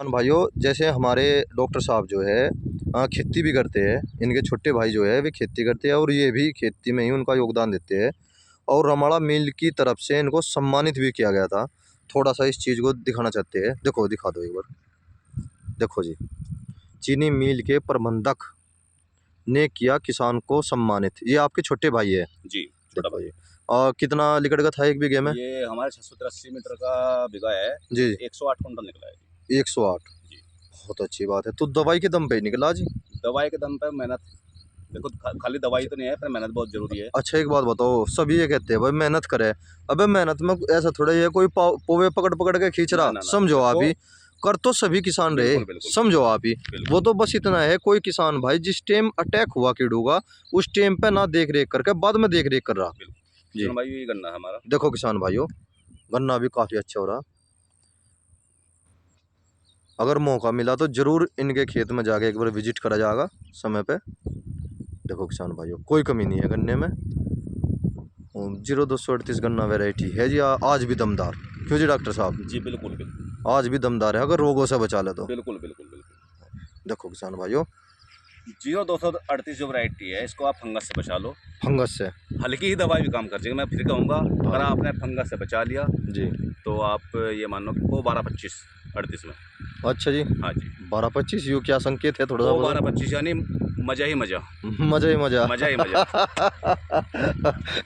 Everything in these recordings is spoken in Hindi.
भाइयों, जैसे हमारे डॉक्टर साहब जो है खेती भी करते हैं। इनके छोटे भाई जो है वे खेती करते हैं और ये भी खेती में ही उनका योगदान देते हैं। और रमाड़ा मिल की तरफ से इनको सम्मानित भी किया गया था। थोड़ा सा इस चीज़ को दिखाना चाहते हैं। देखो, दिखा दो एक बार। देखो जी, चीनी मिल के प्रबंधक ने किया किसान को सम्मानित। ये आपके छोटे भाई है जी, छोटा देखो भाई। जी। और कितना लिकड़ का था एक बीघे में? ये हमारे 680 मीटर का बिगा है जी, 108 कुंटल निकला है 108। जी। बहुत अच्छी बात है। तो दवाई के दम पे ही निकला जी। दवाई के दम पे मेहनत, देखो खाली दवाई तो नहीं है पर मेहनत बहुत जरूरी है। अच्छा, एक बात बताओ, सभी ये कहते हैं भाई मेहनत करे। अबे मेहनत में ऐसा थोड़ा ही है कोई पोवे पकड़ पकड़ के खींच ना रहा। ना ना, समझो आप देखो ही, कर तो सभी किसान रहे। बिल्कुल बिल्कुल समझो आप ही, बिल्कुल वो तो बस इतना है, कोई किसान भाई जिस टाइम अटैक हुआ कीड़ों का उस टाइम पे ना देख रेख करके बाद में देख रेख कर रहा। बिल्कुल। जी, किसान भाई, ये गन्ना है हमारा। देखो किसान भाइयों, गन्ना भी काफी अच्छा हो रहा। अगर मौका मिला तो जरूर इनके खेत में जाके एक बार विजिट करा जाएगा समय पे। देखो किसान भाइयों, कोई कमी नहीं है गन्ने में। 0238 गन्ना वैरायटी है जी। आज भी दमदार। क्यों जी डॉक्टर साहब? जी बिल्कुल बिल्कुल आज भी दमदार है अगर रोगों से बचा ले तो। बिल्कुल बिल्कुल बिल्कुल। देखो किसान भाइयों, 0238 जो वैरायटी है, इसको आप फंगस से बचा लो। फंगस से हल्की ही दवाई भी काम कर जाएगी। मैं फिर कहूँगा, अगर हाँ आपने फंगस से बचा लिया जी। तो आप ये मान लो कि वो 12-25-38 में। अच्छा जी, हाँ जी, 12-25 यू क्या संकेत है? थोड़ा सा वो बताओ। 12-25 यानी मजा ही मजा। मजा ही मजा। मजा ही मजा।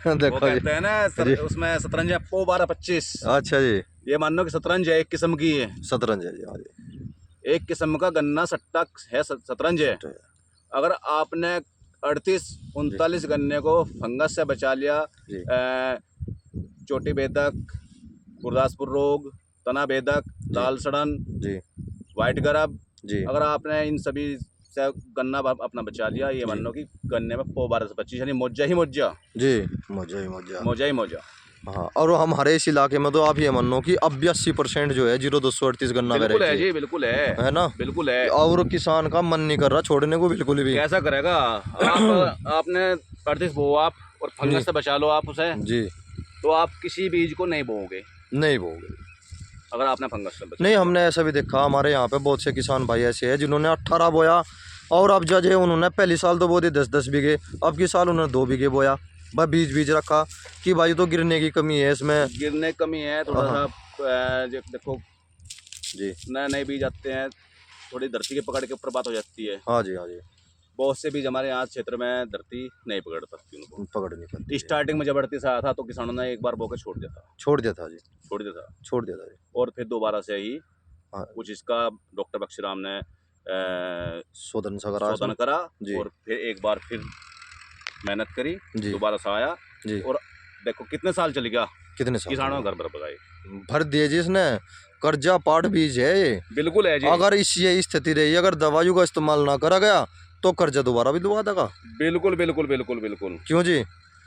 वो देखो जी। कहते हैं ना जी, उसमें शतरंज है पो 12-25। अच्छा जी। ये मान लो कि शतरंज है, एक किस्म की है। शतरंज है जी, हाँ जी। एक किस्म का गन्ना सट्टा है, शतरंज है। सट्टा है। अगर आपने 38-39 गन्ने को फंगस से बचा लिया, जी चोटी बेदक, गुरदासपुर रोग, तना बेदक, जी लाल सड़न, जी वाइट गरब, जी अगर आपने इन सभी से गन्ना अपना बचा लिया, ये मान जी लो कि गन्ने में पो 12 से 25 यानी मोजा ही मोजा। जी। मजा ही मजा। मोजा ही मोजा। हाँ, और हमारे इस इलाके में तो आप ये मानो कि अब 80% जो है 0238 गन्ना बिल्कुल है वैरायटी जी, बिल्कुल है ना। बिल्कुल है। और किसान का मन नहीं कर रहा छोड़ने को बिल्कुल भी। कैसा करेगा? आप आपने 38 बो आप और जी फंगस से बचा लो आप उसे, जी। तो आप किसी बीज को नहीं बोओगे नहीं वो अगर आपने फंगस से बचा नहीं, लिया। हमने ऐसा भी देखा। हमारे यहाँ पे बहुत से किसान भाई ऐसे हैं जिन्होंने 18 बोया और अब जज है उन्होंने पहली साल तो बो दिए 10-10 बीघे। अब की साल उन्होंने 2 बीघे बोया। बस बीज बीज रखा कि भाई तो गिरने की कमी है इसमें। गिरने की कमी है थोड़ा हाँ सा। देखो, जी, नए नए बीज आते हैं, थोड़ी धरती के पकड़ के ऊपर बात हो जाती है। हाँ जी, हाँ जी। बहुत से बीज हमारे यहाँ क्षेत्र में धरती नहीं पकड़ सकती उनको। पकड़ नहीं पाती जी। स्टार्टिंग में जब 38 आया था तो किसानों ने एक बार बो के छोड़ दिया था। छोड़ दिया था जी। छोड़ दिया था। छोड़ दिया था जी। और फिर दोबारा से ही हाँ, कुछ इसका डॉक्टर बख्शीराम ने शोधन सगरा शोधन करा जी और फिर एक बार फिर मेहनत करी, जी दोबारा से आया। जी। और देखो कितने साल चल गया, कितने साल किसानों हो ने घर भर बगाई। गए? भर दिए जी इसने। कर्जा पाट बीज है ये। बिल्कुल है जी, अगर इस ये स्थिति रही, अगर दवाइयों का इस्तेमाल ना करा गया तो कर्जा दोबारा भी दुआ देगा। बिल्कुल बिल्कुल बिल्कुल बिल्कुल क्यों जी?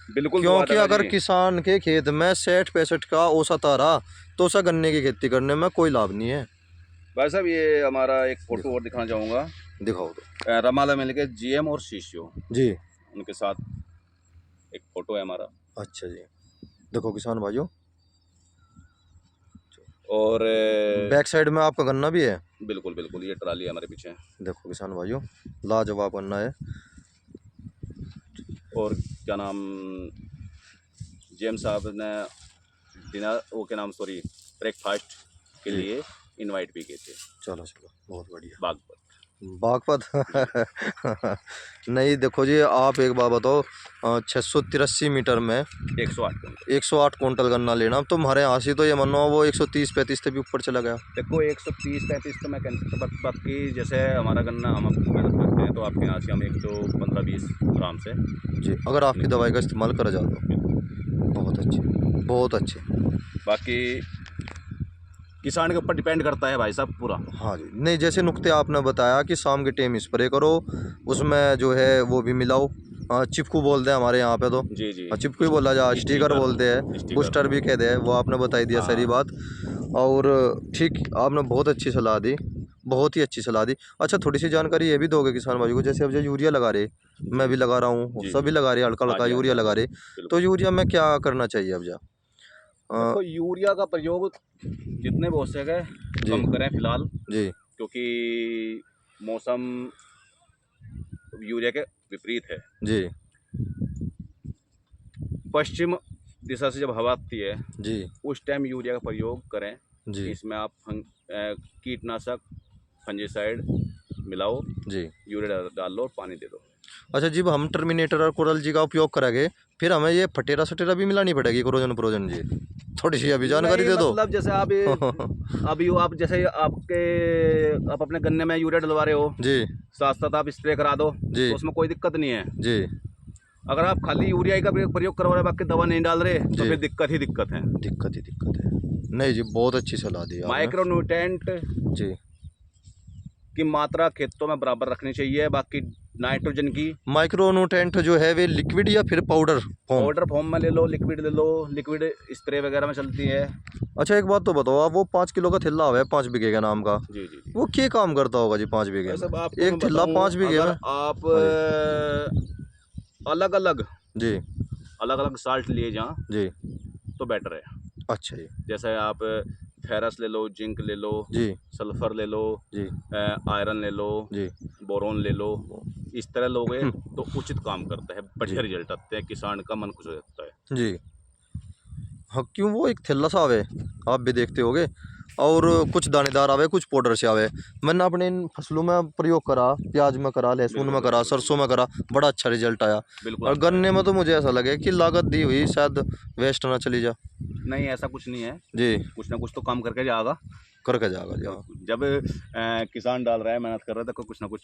बिल्कुल दुआ क्योंकि देगा अगर जी। किसान के खेत में 60-65 का औसत आ रहा तो उसे गन्ने की खेती करने में कोई लाभ नहीं है। भाई साहब, ये हमारा एक फोटो दिखाओ, और दिखाना चाहूँगा। दिखाओ तो। रमाला मिल के जीएम और सीसीओ, जी, उनके साथ एक फोटो है हमारा। अच्छा जी। देखो किसान भाइयों, और बैक साइड में आपका गन्ना भी है। बिल्कुल बिल्कुल, ये ट्राली है हमारे पीछे। देखो किसान भाइयों, लाजवाब गन्ना है। और क्या नाम, जेम साहब ने डिनर वो क्या नाम सॉरी ब्रेकफास्ट के जी, लिए इनवाइट भी किए थे चलो चलो, बहुत बढ़िया। बाग पर। बागपत। नहीं देखो जी, आप एक बात बताओ, 683 मीटर में 108 क्विंटल। 108 कुंटल गन्ना लेना, तो हमारे यहाँ से तो ये मानो वो 130-35 से भी ऊपर चला गया। देखो 130-35 तो मैं कैंसिल तो बाकी जैसे हमारा गन्ना हम मेहनत करते हैं तो आपके यहाँ से हम 115-20 आराम से। जी, अगर आपकी दवाई का इस्तेमाल करा जाए तो बहुत अच्छे, बहुत अच्छे। बाकी किसान के ऊपर डिपेंड करता है भाई साहब पूरा। हाँ जी, नहीं जैसे नुक्ते आपने बताया कि शाम के टाइम स्प्रे करो, उसमें जो है वो भी मिलाओ। चिपकू बोलते हैं हमारे यहाँ पे तो। जी जी, चिपकू ही बोला जा, स्टिकर बोलते हैं, स्टिकर। बूस्टर भी कहते हैं, वो आपने बताई दिया सारी हाँ बात। और ठीक, आपने बहुत अच्छी सलाह दी, बहुत ही अच्छी सलाह दी। अच्छा, थोड़ी सी जानकारी ये भी दोगे किसान भाई को? जैसे अब जो यूरिया लगा रहे, मैं भी लगा रहा हूँ, जी सभी जी। लगा रहे हैं, हल्का हाँ हल्का जी हाँ जी यूरिया हाँ जी, लगा रहे। तो बिल्कुल। यूरिया में क्या करना चाहिए अब जा? देखो यूरिया का प्रयोग जितने भी हो सके जी कम करें फिलहाल। जी क्योंकि मौसम यूरिया के विपरीत है। जी पश्चिम दिशा से जब हवा आती है जी उस टाइम यूरिया का प्रयोग करें। जी इसमें आप कीटनाशक फंजीसाइड मिलाओ, जी। यूरिया डाल लो और पानी दे दो। अच्छा जी, हम टर्मिनेटर और कोरल जी का उपयोग करेंगे, फिर हमें ये फटेरा सटेरा भी मिलानी पड़ेगी क्रोजन प्रोजन जी? थोड़ी सी अभी जानकारी नहीं, दे दो। मतलब जैसे आप अभी आप जैसे आप अपने गन्ने में यूरिया डलवा रहे हो, जी साथ साथ आप स्प्रे करा दो जी तो उसमें कोई दिक्कत नहीं है। जी अगर आप खाली यूरिया का प्रयोग करवा रहे हो, बाकी दवा नहीं डाल रहे, तो जी। फिर दिक्कत ही दिक्कत है। दिक्कत है। नहीं जी, बहुत अच्छी सलाह दी आपने। माइक्रोन्यूट्रेंट जी। की मात्रा खेतों में बराबर रखनी चाहिए। बाकी नाइट्रोजन की माइक्रोन्यूट्रेंट जो है वे लिक्विड या फिर पाउडर फॉर्म? पाउडर फॉर्म में ले लो, लिक्विड ले लो, लिक्विड स्प्रे वगैरह में चलती है। अच्छा एक बात तो बताओ आप, वो 5 किलो का थैला है 5 बीघे के नाम का, जी जी जी। वो क्या काम करता होगा जी 5 बीघे वैसे में? आपको एक मैं थैला बताऊं, 5 बीघे अगर में? आप हाँ जी अलग अलग जी साल्ट लिए जहाँ जी। तो बेटर है। अच्छा जी जैसे आप फेरस ले लो, जिंक ले लो, जी सल्फर ले लो, जी आयरन ले लो, जी बोरोन ले लो। इस तरह लोगे तो उचित काम करता है, बढ़िया जी रिजल्ट आते हैं, किसान का मन खुश हो जाता है। जी। हाँ क्यों, वो एक थैला सा आवे, आप भी देखते होगे, और कुछ दानेदार आवे कुछ पाउडर से आवे। मैंने अपने इन फसलों में प्रयोग करा, प्याज में करा, लहसुन बिल्कुल में करा, बिल्कुल सरसों में बिल्कुल करा, बड़ा अच्छा रिजल्ट आया। बिल्कुल और आता है। गन्ने में तो मुझे ऐसा लगे कि लागत दी हुई शायद वेस्ट ना चली जा। नहीं, ऐसा कुछ नहीं है, जी कुछ ना कुछ तो काम करके जाएगा। करके जाएगा जी। हाँ जब किसान डाल रहा है, मेहनत कर रहा है, तो कुछ ना कुछ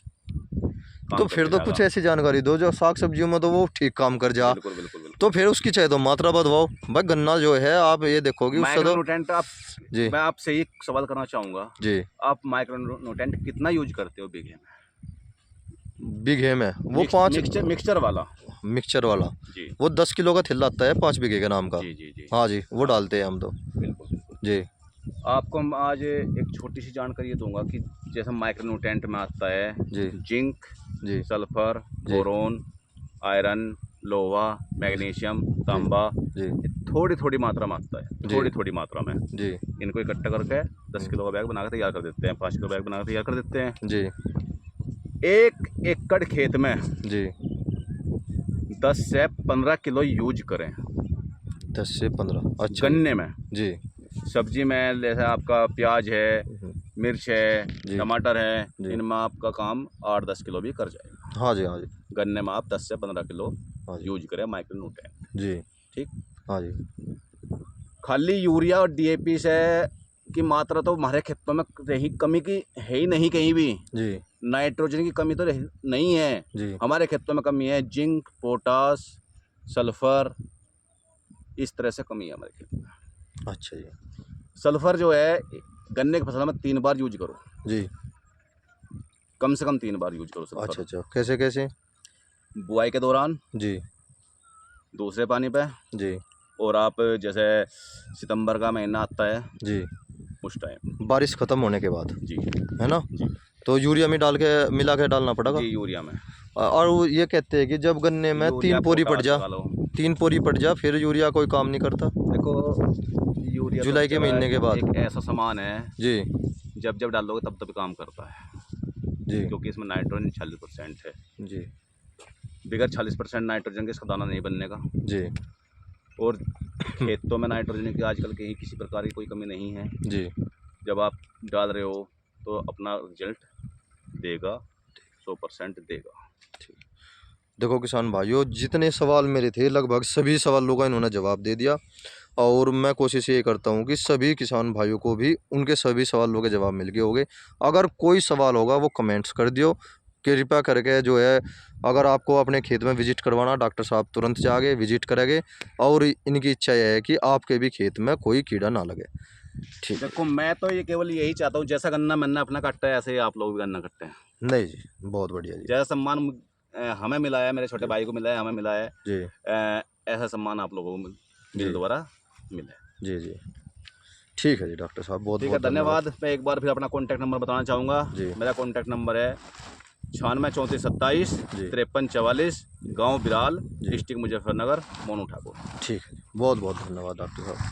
तो काम फिर करके तो जाएगा। कुछ ऐसी जानकारी दो जो साग सब्जियों में तो वो ठीक काम कर जा, बिल्कुल बिल्कुल बिल्कुल। तो फिर उसकी चाहे तो मात्रा बढ़वाओ भाई। गन्ना जो है आप ये देखोगे उससे तो माइक्रोन्यूट्रेंट जी मैं आपसे एक सवाल करना चाहूँगा, जी। आप माइक्रोन्यूट्रेंट कितना यूज करते हो बीघे में? बीघे में वो 5 मिक्सचर वाला? मिक्सचर वाला जी वो 10 किलो का थैला आता है 5 बीघे के नाम का। जी जी जी। हाँ जी वो हाँ, डालते हैं हम तो। बिल्कुल बिल्कुल। जी आपको हम आज एक छोटी सी जानकारी ये दूंगा कि जैसे माइक्रोन्यूट्रेंट में आता है जी जिंक, जी सल्फर, जी बोरोन, आयरन, लोहा, मैग्नीशियम, तांबा, जी थोड़ी थोड़ी मात्रा में आता है, जी थोड़ी थोड़ी मात्रा में। जी इनको इकट्ठा करके 10 किलो का बैग बना के तैयार कर देते हैं, 5 किलो बैग बना के तैयार कर देते हैं। जी 1 एकड़ खेत में जी 10 से 15 किलो यूज करें। 10 से 15 अच्छा गन्ने में, जी सब्जी में जैसे आपका प्याज है, मिर्च है, जी टमाटर है, जी। इनमें आपका काम 8-10 किलो भी कर जाएगा। हाँ जी हाँ जी गन्ने में आप 10 से 15 किलो हाँ जी यूज करें माइक्रोन्यूट्रेंट। जी ठीक। हाँ जी खाली यूरिया और डीएपी से की मात्रा तो हमारे खेतों में रही कमी की है ही नहीं कहीं भी। जी नाइट्रोजन की कमी तो नहीं है जी हमारे खेतों में, कमी है जिंक, पोटास, सल्फर, इस तरह से कमी है हमारे खेत में। अच्छा जी सल्फर जो है गन्ने की फसल में 3 बार यूज करो, जी। कम से कम 3 बार यूज करो सल्फर। अच्छा अच्छा कैसे कैसे? बुआई के दौरान, जी दूसरे पानी पे, जी और आप जैसे सितंबर का महीना आता है जी उस टाइम। बारिश खत्म होने के बाद जी है ना? जी तो यूरिया में डाल के मिला के डालना पड़ेगा। जी, यूरिया में। और वो ये कहते हैं कि जब गन्ने में यूरिया 3 पोरी पड़ पोटाश जा, लगा लो। 3 पोरी पड़ जा, फिर यूरिया कोई काम नहीं करता। देखो, यूरिया तो जुलाई के महीने के बाद एक ऐसा सामान है, जी जब जब डालोगे तब तब काम करता है, जी क्योंकि इसमें नाइट्रोजन 40% है। जी बगैर 40% नाइट्रोजन के इसका दाना नहीं बनने का। जी और खेतों में नाइट्रोजन की आजकल कहीं किसी प्रकार की कोई कमी नहीं है। जी जब आप डाल रहे हो तो अपना रिजल्ट देगा, 100% देगा। देखो किसान भाइयों, जितने सवाल मेरे थे लगभग सभी सवालों का इन्होंने जवाब दे दिया, और मैं कोशिश ये करता हूँ कि सभी किसान भाइयों को भी उनके सभी सवालों के जवाब मिल गए होंगे। अगर कोई सवाल होगा वो कमेंट्स कर दियो, कृपया करके जो है, अगर आपको अपने खेत में विजिट करवाना, डॉक्टर साहब तुरंत जाके विजिट करेंगे, और इनकी इच्छा यह है कि आपके भी खेत में कोई कीड़ा ना लगे। ठीक है। देखो, मैं तो ये केवल यही चाहता हूँ, जैसा गन्ना मैंने अपना काटा है ऐसे ही आप लोग भी गन्ना काटते हैं। नहीं जी बहुत बढ़िया जी। जैसा सम्मान हमें मिला है, मेरे छोटे जी भाई को मिला है, हमें मिला है, जी ऐसा सम्मान आप लोगों को मिल दोबारा मिले। जी जी ठीक है जी डॉक्टर साहब, बहुत ठीक है, बहुत धन्यवाद। मैं एक बार फिर अपना कॉन्टैक्ट नंबर बताना चाहूँगा। जी। मेरा कॉन्टैक्ट नंबर है 963427 जी 5344, गांव बिराल, डिस्ट्रिक्ट मुजफ्फरनगर, मोनू ठाकुर। ठीक है, बहुत बहुत धन्यवाद डॉक्टर साहब।